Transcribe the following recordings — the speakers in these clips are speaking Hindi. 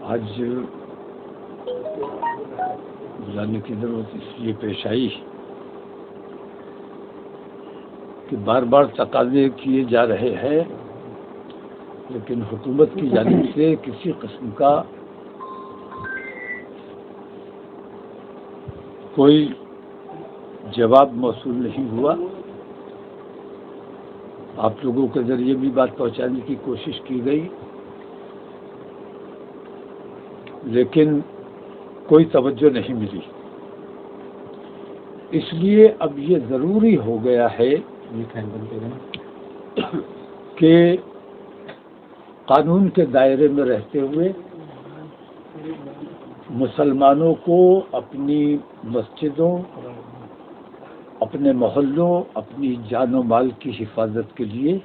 आज बुलाने की जरूरत इसलिए पेश आई कि बार बार तकाजे किए जा रहे हैं, लेकिन हुकूमत की जानिब से किसी किस्म का कोई जवाब मौसूल नहीं हुआ। आप लोगों के जरिए भी बात पहुंचाने की कोशिश की गई, लेकिन कोई तवज्जो नहीं मिली। इसलिए अब ये ज़रूरी हो गया है कि कानून के दायरे में रहते हुए मुसलमानों को अपनी मस्जिदों, अपने मोहल्लों, अपनी जान और माल की हिफाजत के लिए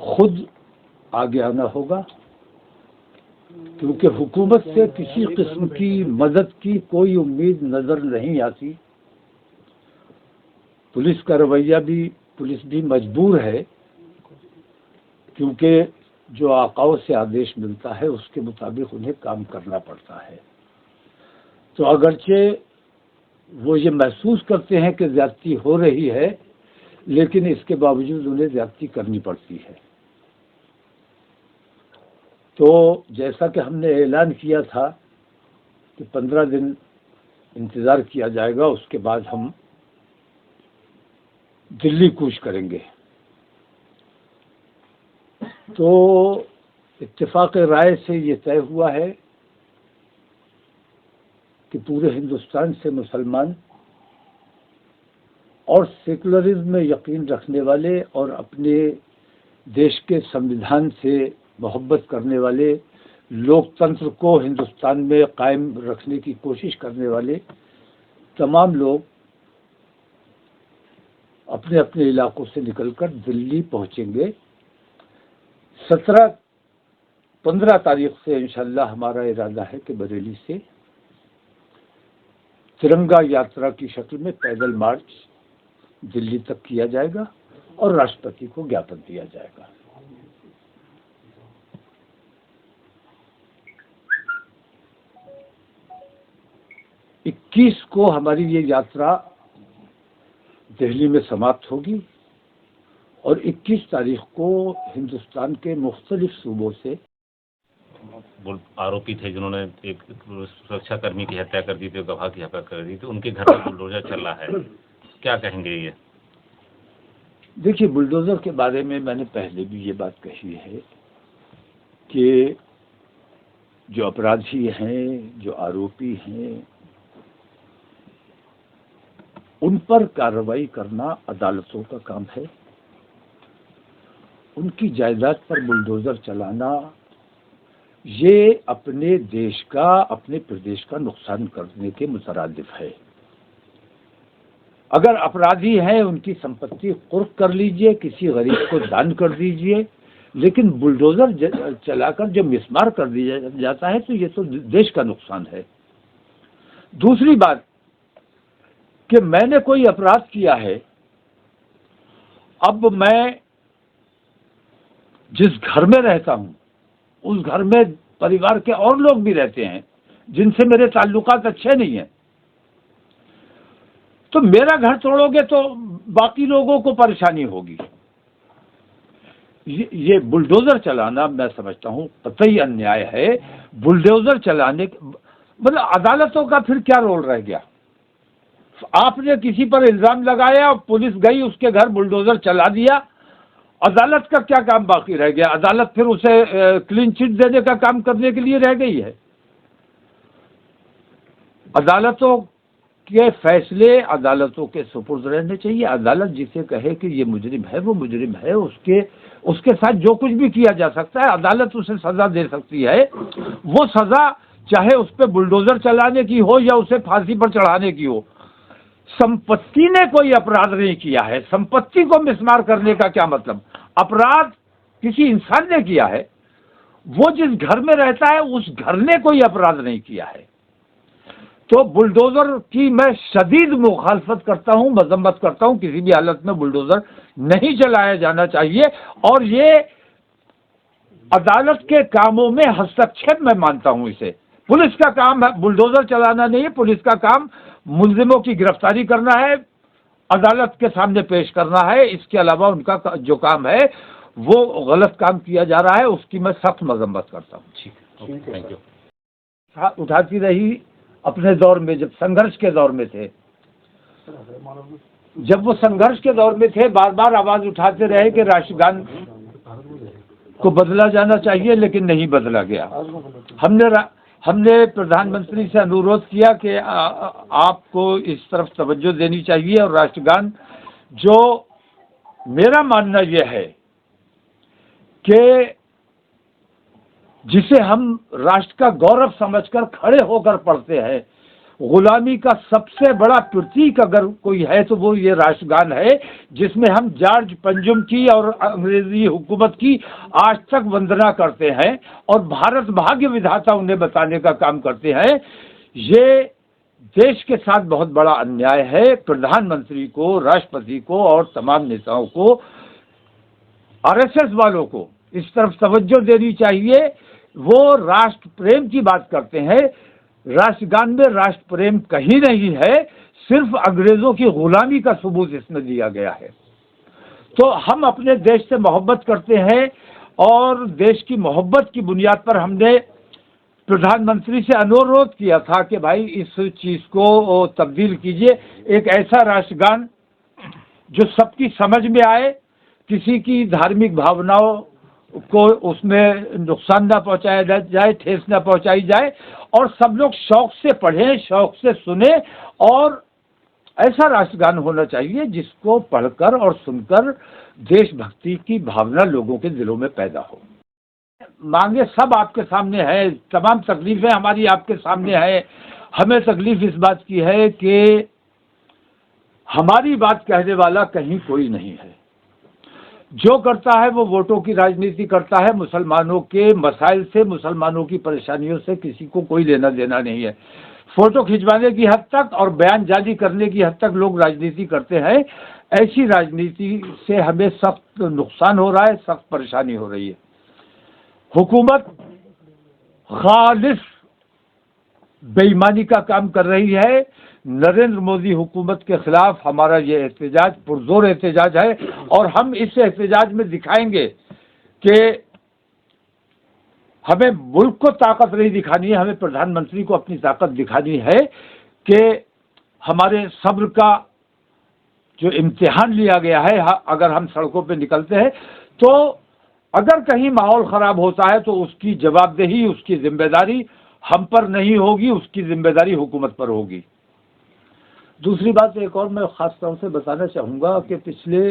खुद आगे आना होगा, क्योंकि हुकूमत से किसी किस्म की मदद की कोई उम्मीद नजर नहीं आती। पुलिस का रवैया भी, पुलिस भी मजबूर है, क्योंकि जो आकाओं से आदेश मिलता है उसके मुताबिक उन्हें काम करना पड़ता है। तो अगरचे वो ये महसूस करते हैं कि ज्यादती हो रही है, लेकिन इसके बावजूद उन्हें ज्यादती करनी पड़ती है। तो जैसा कि हमने ऐलान किया था कि 15 दिन इंतज़ार किया जाएगा, उसके बाद हम दिल्ली कूच करेंगे। तो इत्तेफाक राय से ये तय हुआ है कि पूरे हिंदुस्तान से मुसलमान और सेकुलरिज्म में यकीन रखने वाले और अपने देश के संविधान से मोहब्बत करने वाले, लोकतंत्र को हिंदुस्तान में कायम रखने की कोशिश करने वाले तमाम लोग अपने अपने इलाकों से निकलकर दिल्ली पहुंचेंगे। 15 तारीख से इंशाअल्लाह हमारा इरादा है कि बरेली से तिरंगा यात्रा की शक्ल में पैदल मार्च दिल्ली तक किया जाएगा और राष्ट्रपति को ज्ञापन दिया जाएगा। इक्कीस को हमारी ये यात्रा दिल्ली में समाप्त होगी और 21 तारीख को हिंदुस्तान के मुख्तलिफ सूबों से आरोपी थे जिन्होंने एक सुरक्षा कर्मी की हत्या कर दी थी, गवाह की हत्या कर दी थी, उनके घर पर बुलडोजर चल रहा है, क्या कहेंगे ये? देखिए, बुलडोजर के बारे में मैंने पहले भी ये बात कही है कि जो अपराधी हैं, जो आरोपी हैं, उन पर कार्रवाई करना अदालतों का काम है। उनकी जायदाद पर बुलडोजर चलाना ये अपने देश का, अपने प्रदेश का नुकसान करने के मुतरादिफ है। अगर अपराधी हैं, उनकी संपत्ति कुर्क कर लीजिए, किसी गरीब को दान कर दीजिए, लेकिन बुलडोजर चलाकर जो मिसमार कर दिया जाता है तो ये तो देश का नुकसान है। दूसरी बात कि मैंने कोई अपराध किया है, अब मैं जिस घर में रहता हूं उस घर में परिवार के और लोग भी रहते हैं जिनसे मेरे ताल्लुकात अच्छे नहीं हैं, तो मेरा घर तोड़ोगे तो बाकी लोगों को परेशानी होगी। ये बुलडोजर चलाना मैं समझता हूं कतई अन्याय है। बुलडोजर चलाने मतलब अदालतों का फिर क्या रोल रह गया? आपने किसी पर इल्जाम लगाया, पुलिस गई, उसके घर बुलडोजर चला दिया, अदालत का क्या काम बाकी रह गया? अदालत फिर उसे क्लीन चिट देने का काम करने के लिए रह गई है। अदालतों के फैसले अदालतों के सुपुर्द रहने चाहिए। अदालत जिसे कहे कि ये मुजरिम है, वो मुजरिम है, उसके साथ जो कुछ भी किया जा सकता है अदालत उसे सजा दे सकती है। वो सजा चाहे उस पर बुलडोजर चलाने की हो या उसे फांसी पर चढ़ाने की हो। संपत्ति ने कोई अपराध नहीं किया है, संपत्ति को मिसमार करने का क्या मतलब? अपराध किसी इंसान ने किया है, वो जिस घर में रहता है उस घर ने कोई अपराध नहीं किया है। तो बुलडोजर की मैं शदीद मुखालफत करता हूं, मजम्मत करता हूं। किसी भी हालत में बुलडोजर नहीं चलाया जाना चाहिए। और ये अदालत के कामों में हस्तक्षेप मैं मानता हूं इसे। पुलिस का काम है बुलडोजर चलाना नहीं है, पुलिस का काम मुलजिमों की गिरफ्तारी करना है, अदालत के सामने पेश करना है। इसके अलावा उनका जो काम है वो गलत काम किया जा रहा है, उसकी मैं सख्त मजम्मत करता हूँ। ठीक है, थैंक यू। उठाती रही अपने दौर में, जब संघर्ष के दौर में थे, जब वो संघर्ष के दौर में थे, बार बार आवाज उठाते रहे कि राष्ट्रगान को बदला जाना चाहिए, लेकिन नहीं बदला गया। हमने प्रधानमंत्री से अनुरोध किया कि आपको इस तरफ तवज्जो देनी चाहिए, और राष्ट्रगान, जो मेरा मानना यह है कि जिसे हम राष्ट्र का गौरव समझकर खड़े होकर पढ़ते हैं, गुलामी का सबसे बड़ा प्रतीक अगर कोई है तो वो ये राष्ट्रगान है, जिसमें हम जॉर्ज पंजुम की और अंग्रेजी हुकूमत की आज तक वंदना करते हैं और भारत भाग्य विधाता उन्हें बताने का काम करते हैं। ये देश के साथ बहुत बड़ा अन्याय है। प्रधानमंत्री को, राष्ट्रपति को और तमाम नेताओं को, आरएसएस वालों को इस तरफ तवज्जो देनी चाहिए। वो राष्ट्र प्रेम की बात करते हैं, राष्ट्रगान में राष्ट्र प्रेम कहीं नहीं है, सिर्फ अंग्रेजों की गुलामी का सबूत इसमें दिया गया है। तो हम अपने देश से मोहब्बत करते हैं, और देश की मोहब्बत की बुनियाद पर हमने प्रधानमंत्री से अनुरोध किया था कि भाई इस चीज को तब्दील कीजिए, एक ऐसा राष्ट्रगान जो सबकी समझ में आए, किसी की धार्मिक भावनाओं को उसमें नुकसान ना पहुंचाया जाए, ठेस ना पहुंचाई जाए, और सब लोग शौक से पढ़ें, शौक से सुने। और ऐसा राष्ट्रगान होना चाहिए जिसको पढ़कर और सुनकर देशभक्ति की भावना लोगों के दिलों में पैदा हो। मांगे सब आपके सामने है, तमाम तकलीफें हमारी आपके सामने है। हमें तकलीफ इस बात की है कि हमारी बात कहने वाला कहीं कोई नहीं है। जो करता है वो वोटों की राजनीति करता है, मुसलमानों के मसाइल से, मुसलमानों की परेशानियों से किसी को कोई लेना देना नहीं है। फोटो खिंचवाने की हद तक और बयान जारी करने की हद तक लोग राजनीति करते हैं। ऐसी राजनीति से हमें सख्त नुकसान हो रहा है, सख्त परेशानी हो रही है। हुकूमत खालिस बेईमानी का काम कर रही है। नरेंद्र मोदी हुकूमत के खिलाफ हमारा ये एहतजाज पुरजोर एहतजाज है, और हम इस एहतजाज में दिखाएंगे कि हमें मुल्क को ताकत नहीं दिखानी है, हमें प्रधानमंत्री को अपनी ताकत दिखानी है कि हमारे सब्र का जो इम्तिहान लिया गया है, अगर हम सड़कों पे निकलते हैं तो अगर कहीं माहौल खराब होता है तो उसकी जवाबदेही, उसकी जिम्मेदारी हम पर नहीं होगी, उसकी जिम्मेदारी हुकूमत पर होगी। दूसरी बात एक और मैं खास तौर से बताना चाहूँगा कि पिछले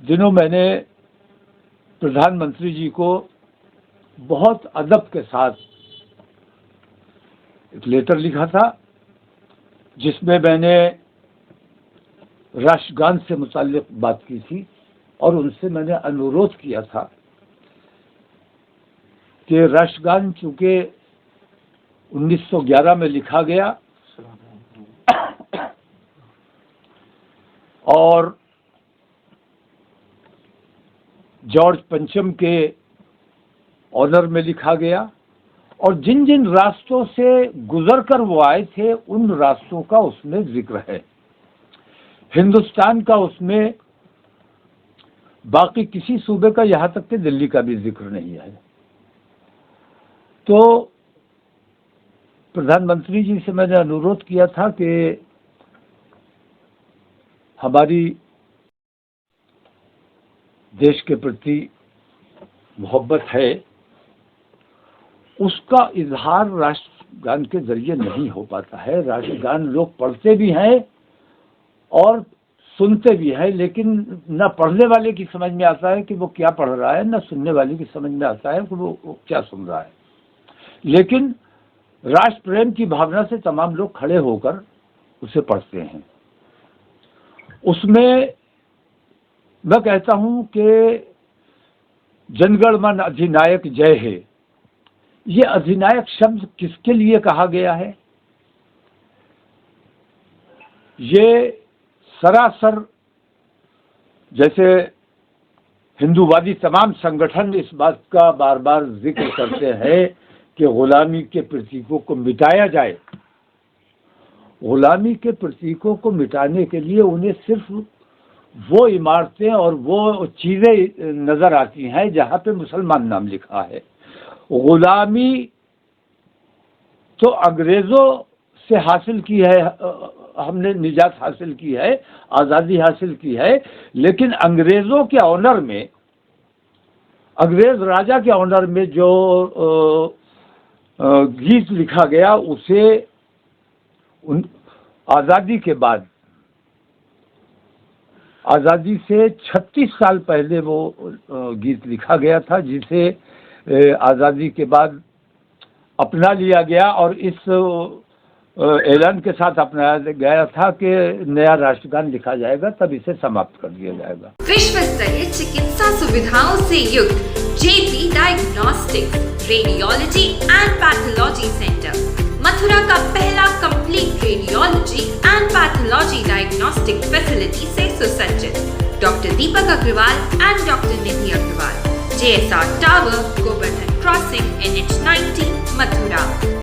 दिनों मैंने प्रधानमंत्री जी को बहुत अदब के साथ एक लेटर लिखा था, जिसमें मैंने राष्ट्रगान से मुताल्लिक बात की थी, और उनसे मैंने अनुरोध किया था कि राष्ट्रगान चूंकि 1911 में लिखा गया और जॉर्ज पंचम के ऑनर में लिखा गया, और जिन जिन रास्तों से गुजरकर वो आए थे उन रास्तों का उसमें जिक्र है। हिंदुस्तान का उसमें बाकी किसी सूबे का, यहाँ तक कि दिल्ली का भी जिक्र नहीं है। तो प्रधानमंत्री जी से मैंने अनुरोध किया था कि हमारी देश के प्रति मोहब्बत है, उसका इजहार राष्ट्रगान के जरिए नहीं हो पाता है। राष्ट्रगान लोग पढ़ते भी हैं और सुनते भी हैं, लेकिन न पढ़ने वाले की समझ में आता है कि वो क्या पढ़ रहा है, न सुनने वाले की समझ में आता है कि वो क्या सुन रहा है। लेकिन राष्ट्र प्रेम की भावना से तमाम लोग खड़े होकर उसे पढ़ते हैं। उसमें मैं कहता हूं कि जनगण मन अधिनायक जय है। ये अधिनायक शब्द किसके लिए कहा गया है? ये सरासर, जैसे हिंदूवादी तमाम संगठन इस बात का बार बार जिक्र करते हैं कि गुलामी के प्रतीकों को मिटाया जाए। गुलामी के प्रतीकों को मिटाने के लिए उन्हें सिर्फ वो इमारतें और वो चीज़ें नज़र आती हैं जहाँ पे मुसलमान नाम लिखा है। गुलामी तो अंग्रेज़ों से हासिल की है, हमने निजात हासिल की है, आज़ादी हासिल की है, लेकिन अंग्रेज़ों के ऑनर में, अंग्रेज़ राजा के ऑनर में जो गीत लिखा गया उसे आज़ादी के बाद, आज़ादी से 36 साल पहले वो गीत लिखा गया था, जिसे आज़ादी के बाद अपना लिया गया और इस ऐलान के साथ अपनाया गया था कि नया राष्ट्रगान लिखा जाएगा, तब इसे समाप्त कर दिया जाएगा। विश्व स्तरीय चिकित्सा सुविधाओं से युक्त JP diagnostics, radiology and pathology centre, Mathura का पहला complete radiology and pathology diagnostic facility से सुसज्जित। Doctor Deepak Agarwal and doctor Nidhi Agarwal, JSR tower, Govardhan crossing, NH 90, Mathura.